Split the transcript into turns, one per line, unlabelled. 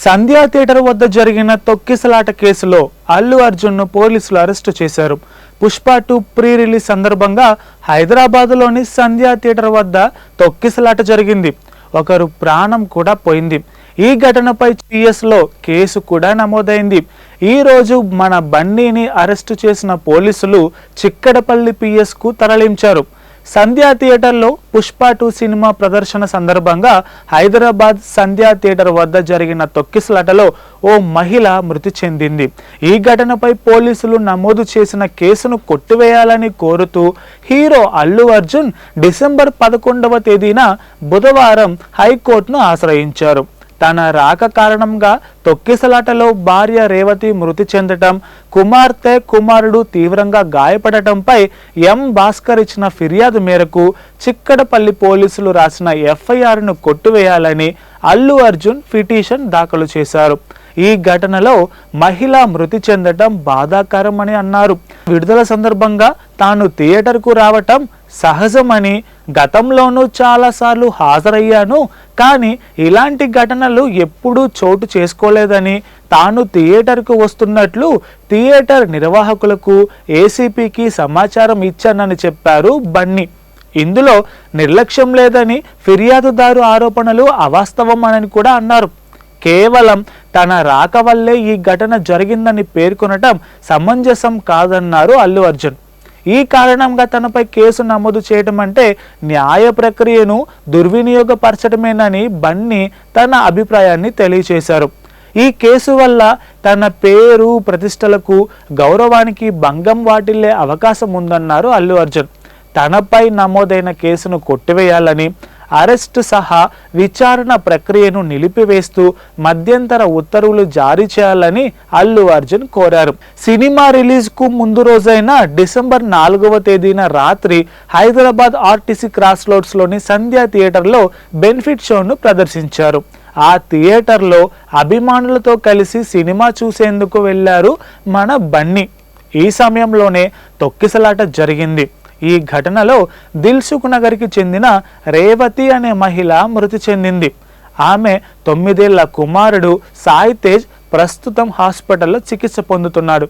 సంధ్యా theatre వద్ద జరిగిన తొక్కిసలాట కేసులో అల్లు అర్జున్ను పోలీసులు అరెస్టు చేశారు. పుష్ప 2 ప్రీ రిలీజ్ సందర్భంగా హైదరాబాద్లోని సంధ్యా థియేటర్ వద్ద తొక్కిసలాట జరిగింది. ఒకరు ప్రాణం కూడా పోయింది. ఈ ఘటనపై పిఎస్లో కేసు కూడా నమోదైంది. ఈ రోజు మన బన్నీని అరెస్టు చేసిన పోలీసులు చిక్కడపల్లి పిఎస్కు తరలించారు. సంధ్యా థియేటర్లో పుష్ప 2 సినిమా ప్రదర్శన సందర్భంగా హైదరాబాద్ సంధ్యా థియేటర్ వద్ద జరిగిన తొక్కిసలాటలో ఓ మహిళ మృతి చెందింది. ఈ ఘటనపై పోలీసులు నమోదు చేసిన కేసును కొట్టివేయాలని కోరుతూ హీరో అల్లు అర్జున్ డిసెంబర్ 11వ తేదీన బుధవారం హైకోర్టును ఆశ్రయించారు. తన రాక కారణంగా తొక్కిసలాటలో భార్య రేవతి మృతి చెందటం, కుమార్తె కుమారుడు తీవ్రంగా గాయపడటంపై ఎం భాస్కర్ ఇచ్చిన ఫిర్యాదు మేరకు చిక్కడపల్లి పోలీసులు రాసిన ఎఫ్ఐఆర్ను కొట్టివేయాలని అల్లు అర్జున్ పిటిషన్ దాఖలు చేశారు. ఈ ఘటనలో మహిళ మృతి చెందటం బాధాకరమని అన్నారు. విడుదల సందర్భంగా తాను థియేటర్కు రావటం సహజమని, గతంలోనూ చాలాసార్లు హాజరయ్యాను, కానీ ఇలాంటి ఘటనలు ఎప్పుడూ చోటు చేసుకోలేదని, తాను థియేటర్కు వస్తున్నట్లు థియేటర్ నిర్వాహకులకు, ఏసీపీకి సమాచారం ఇచ్చానని చెప్పారు బన్నీ. ఇందులో నిర్లక్ష్యం లేదని, ఫిర్యాదుదారు ఆరోపణలు అవాస్తవమని కూడా అన్నారు. కేవలం తన రాక వల్లే ఈ ఘటన జరిగిందని పేర్కొనటం సమంజసం కాదన్నారు అల్లు అర్జున్. ఈ కారణంగా తనపై కేసు నమోదు చేయడం అంటే న్యాయ ప్రక్రియను దుర్వినియోగపరచడమేనని బన్నీ తన అభిప్రాయాన్ని తెలియజేశారు. ఈ కేసు వల్ల తన పేరు, ప్రతిష్టలకు, గౌరవానికి భంగం వాటిల్లే అవకాశం ఉందన్నారు అల్లు అర్జున్. తనపై నమోదైన కేసును కొట్టివేయాలని, అరెస్టు సహా విచారణ ప్రక్రియను నిలిపివేస్తూ మధ్యంతర ఉత్తర్వులు జారీ చేయాలని అల్లు అర్జున్ కోరారు. సినిమా రిలీజ్కు ముందు రోజైన డిసెంబర్ 4వ తేదీన రాత్రి హైదరాబాద్ ఆర్టీసీ క్రాస్ రోడ్స్లోని సంధ్యా థియేటర్లో బెనిఫిట్ షోను ప్రదర్శించారు. ఆ థియేటర్లో అభిమానులతో కలిసి సినిమా చూసేందుకు వెళ్లారు మన బన్నీ. ఈ సమయంలోనే తొక్కిసలాట జరిగింది. ఈ ఘటనలో దిల్సుఖ్ నగర్కి చెందిన రేవతి అనే మహిళ మృతి చెందింది. ఆమె 9 ఏళ్ల కుమారుడు సాయి తేజ్ ప్రస్తుతం హాస్పిటల్లో చికిత్స పొందుతున్నాడు.